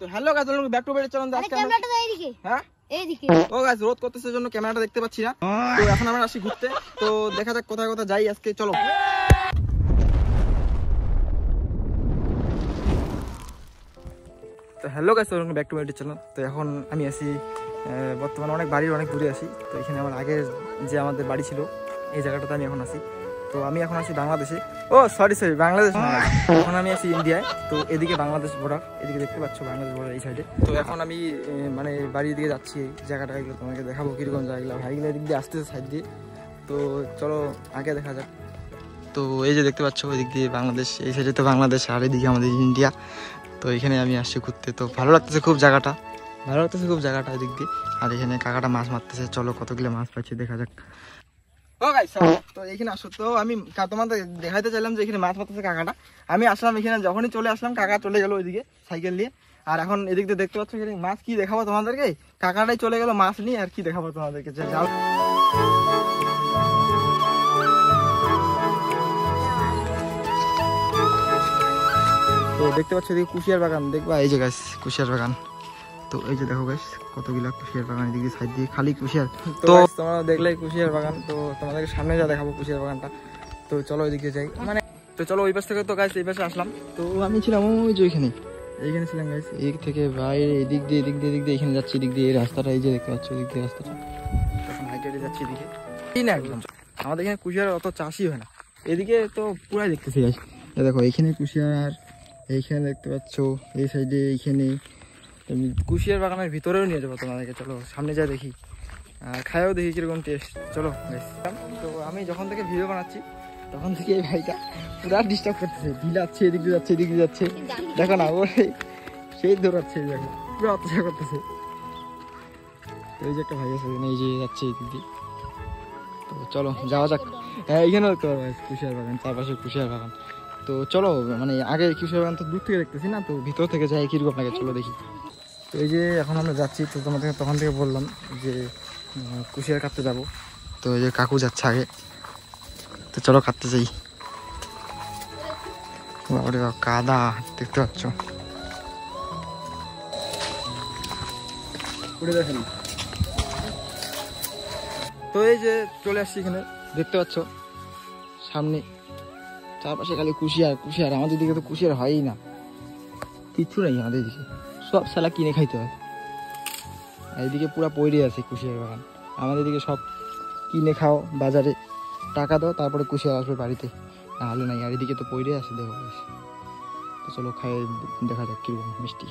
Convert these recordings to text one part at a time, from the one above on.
তো hello guys, welcome back to video channel. আজকে ক্যামেরাটা এইদিকে, হ্যাঁ এইদিকে। ও গাইস, রোদ করতেছে জন্য ক্যামেরাটা দেখতে পাচ্ছি না। তো এখন আমরা আসি ঘুরতে, তো দেখা যাক কোথায় কোথায় যাই আজকে, চলো। তো hello guys, welcome back to video channel. তো এখন আমি আসি বর্তমানে অনেক বাড়ির অনেক দূরে আসি। তো এখানে আমার আগে যে আমাদের বাড়ি ছিল এই জায়গাটাতে আমি এখন আসি। তো আমি এখন আছি বাংলাদেশে, ও সরি বাংলাদেশ না, এখন আমি আছি ইন্ডিয়ায়। তো এদিকে বাংলাদেশ বর্ডার, এদিকে দেখতে পাচ্ছ বাংলাদেশ বর্ডার এই সাইডে। তো এখন আমি মানে বাড়ির দিকে যাচ্ছি, এই জায়গাটা এগুলো তোমাকে দেখাবো কীরকম জায়গাগুলো। ভাইগুলো এদিক দিয়ে আসতেছে সাইড দিয়ে, তো চলো আগে দেখা যাক। তো এই যে দেখতে পাচ্ছ ওই দিক দিয়ে বাংলাদেশ, এই সাইডে তো বাংলাদেশ আর এদিকে আমাদের ইন্ডিয়া। তো এখানে আমি আসছি ঘুরতে, তো ভালো লাগতেছে খুব জায়গাটা, ভালো লাগতেছে খুব জায়গাটা এদিক দিয়ে। আর এখানে কাকাটা মাছ মারতেছে, চলো কতগুলো মাছ পাচ্ছি দেখা যাক। ও গাইস, তো এখানে আসো, তো আমি তোমাদের দেখাইতে চাইলাম যে এখানে মাছ মারতেছে কাকাটা। আমি আসলাম এখানে, যখনই চলে আসলাম কাকা চলে গেল ওইদিকে সাইকেল নিয়ে। আর এখন এদিক দিয়ে দেখতে পাচ্ছ এখানে মাছ, কি দেখাবো তোমাদেরকে, কাকাটাই চলে গেল মাছ নিয়ে, আর কি দেখাবো তোমাদেরকে। যাও, তো দেখতে পাচ্ছ এদিকে কুশিয়ার বাগান দেখবা, এই যে গাছ কুশিয়ার বাগান। তো এই যে দেখো গাইস কতগুলা কুশিয়ার বাগান, এদিকে সাইড দিয়ে খালি কুশিয়ার। তো তোমরা দেখলে কুশিয়ার বাগান, তো তোমাদেরকে সামনে যা দেখাবো কুশিয়ার বাগানটা। তো চলো ওইদিকে যাই, মানে তো চলো ওই পাশ থেকে। তো গাইস এই পাশে আসলাম, তো আমি ছিলাম ওই যে এইখানে ছিলাম গাইস। এই থেকে বাইরে এদিক দিয়ে এখানে যাচ্ছি, এদিক দিয়ে এই রাস্তাটা, এই যে দেখতে পাচ্ছ এদিক দিয়ে রাস্তাটা, তখন হাইটে যাচ্ছি এদিকে। এই না একদম আমাদের এখানে কুশিয়ার অত চাষই হয় না, এদিকে তো পুরাই দেখতেছি গাইস। দেখো এইখানে কুশিয়ার, এইখানে দেখতে পাচ্ছ এই সাইডে, এইখানে কুশিয়ার বাগানের ভিতরেও নিয়ে যাবো তোমাদেরকে, চলো সামনে যা দেখি, খাইও দেখি কিরকম টেস্ট। চলো তো আমি যখন থেকে ভিডিও বানাচ্ছি তখন থেকে এই ভাইটা পুরা ডিস্টার্ব করতেছে, ঢিলাচ্ছে, এদিক দিয়ে যাচ্ছে, এদিক দিয়ে যাচ্ছে, দেখো না ও সেই দৌড়াচ্ছে, দেখো পুরো অত্যাচার করতেছে। তো এই যে একটা ভাই আছে, এই যে যাচ্ছে এদিক দিয়ে, তো চলো যাওয়া যাক। হ্যাঁ এইখানে দেখতে পারবো কুশিয়ার বাগান, চারপাশে কুশিয়ার বাগান। তো চলো, মানে আগে কুশিয়ার বাগান তো দূর থেকে দেখতেছি না, তো ভিতর থেকে যাই কিরকম লাগে, চলো দেখি। তো এই যে এখন আমরা যাচ্ছি, তো তোমাদের তখন থেকে বললাম যে কুশিয়ার কাটতে যাব। তো এই যে কাকু যাচ্ছে আগে, তো চলো কাটতে যাই। বাবারে বাবা কাদা দেখতে পাচ্ছ, উড়ে দেখেন। তো এই যে চলে আসছি এখানে, দেখতে পাচ্ছ সামনে চারপাশে খালি কুশিয়ার কুশিয়ার। আমাদের দিকে তো কুশিয়ার হয়ই না, কিচ্ছু নেই আমাদের দিকে, সব সালা কিনে খাইতে হয়। এইদিকে পুরো পড়ে আছে কুশিয়ার বাগান, আমাদের দিকে সব কিনে খাও, বাজারে টাকা দাও, তারপরে কুশিয়ার আসবে বাড়িতে, নাহলে নাই। আর এদিকে তো পড়ে আছে দেখো। তো চলো খাই দেখা যাক কিরকম মিষ্টি।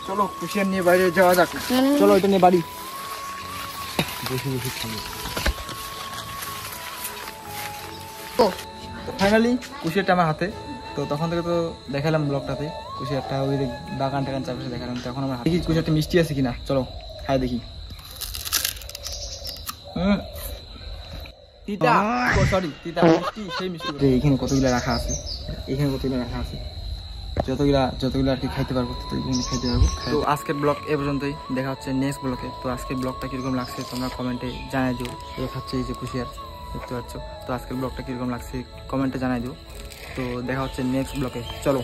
চলো কুশিয়ার নিয়ে বাইরে যাওয়া যাক, চলো এটা নিয়ে বাড়ি বসে বসে খাবো। ফাইনালি কুশিয়ারটা আমার হাতে। তো তখন থেকে তো দেখালাম ব্লগটাতে কুশিয়ারটা, ওই বাগান টাগান চারপাশে দেখালাম। তো এখন আমার দেখি কুশিয়ারটা মিষ্টি আছে কিনা, চলো খাই দেখি। তিতা, সরি তিতা মিষ্টি, সেই মিষ্টি। এইখানে কতগুলো রাখা আছে, এইখানে কতগুলো রাখা আছে, যতগুলো আর কি খাইতে পারবো ততগুলো খাইতে পারবো। তো আজকের ব্লগ এ পর্যন্তই, দেখা হচ্ছে নেক্সট ব্লগে। তো আজকের ব্লগটা কিরকম লাগছে তোমরা কমেন্টে জানাই দিও। এই খাচ্ছে এই যে কুশিয়ার দেখতে পাচ্ছ, তো আজকের ব্লগটা কিরকম লাগছে কমেন্টে জানাই দিও। তো দেখা হচ্ছে নেক্সট ব্লগে, চলো।